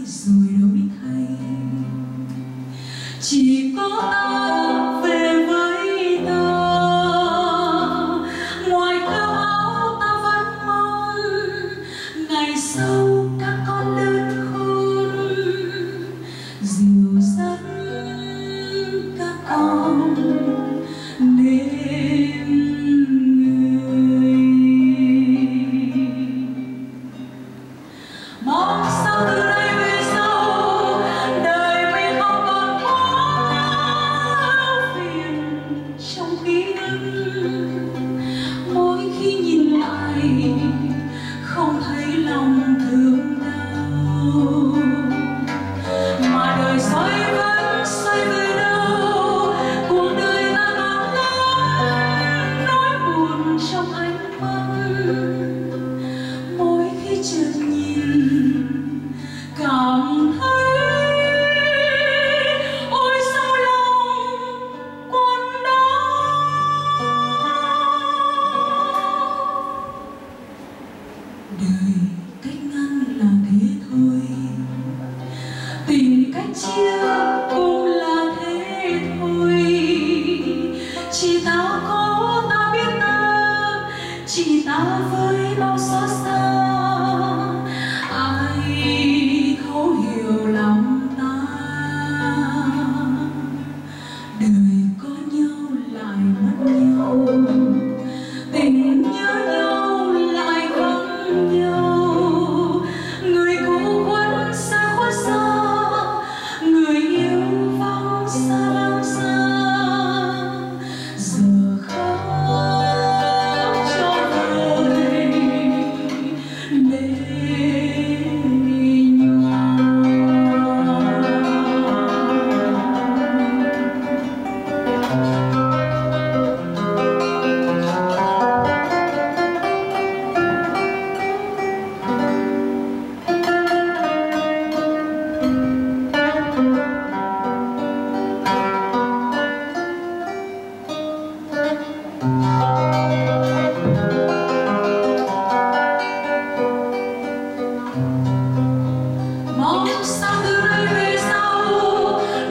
rồi đổi thay. Chỉ có ta về với ta, ngoài cơm áo ta vẫn mong ngày sau các con lớn khôn dìu dắt các con nên người. Mong sao từ đây về sau đời mình không còn quá phiền trong ký ức. Mỗi khi nhìn lại không thấy lòng thương đau, mà đời xoay vẫn xoay về đâu. Cuộc đời ta còn lắm nỗi buồn trong ánh mắt. Mỗi khi chợt nhìn cảm thấy ôi sao lòng còn đau. Đời cách ngăn là thế thôi, tìm cách chia cũng là thế thôi. Chỉ ta có ta biết ta, chỉ ta với bao xót xa. Ai thấu hiểu lòng ta, đời có nhau lại mất nhau, tình nhớ nhau lại vắng nhau. Người cũ khuất xa khuất xa, người yêu vắng xa vắng xa. Giờ khóc cho đời để mong sao từ đây về sau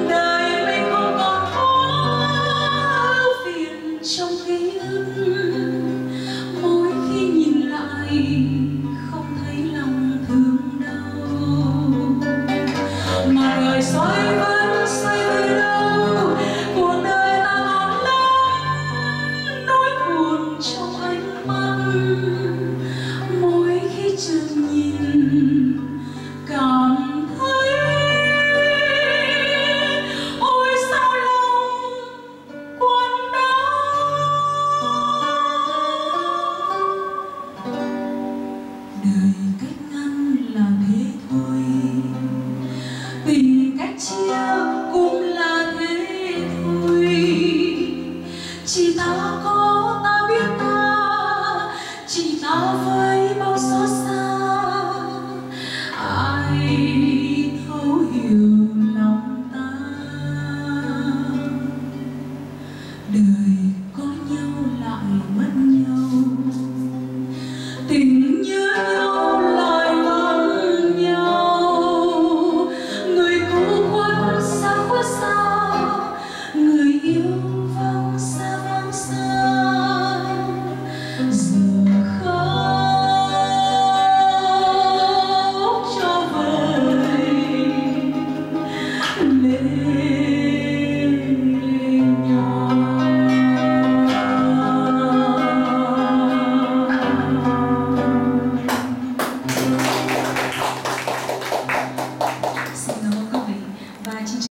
đời mình không còn quá phiền trong ký ức. Mỗi khi nhìn lại không thấy lòng thương đau, mà đời xoay vẫn xoay về đâu. Cuộc đời ta còn lắm nỗi buồn trong ánh mắt. Mỗi khi chợt nhìn cảm thấy ôi sao lòng còn đau. Đời cách ngăn là thế thôi, tình cách chia cũng là thế thôi. Chỉ ta có ta biết ta, chỉ ta với bao xót xa. Ai thấu hiểu lòng ta, đời có nhau lại mất nhau, tình nhớ nhau lại vắng nhau. Người cũ khuất xa, người yêu vắng xa. Giờ khóc cho vơi lệ nhỏ. Xin cảm ơn quý vị và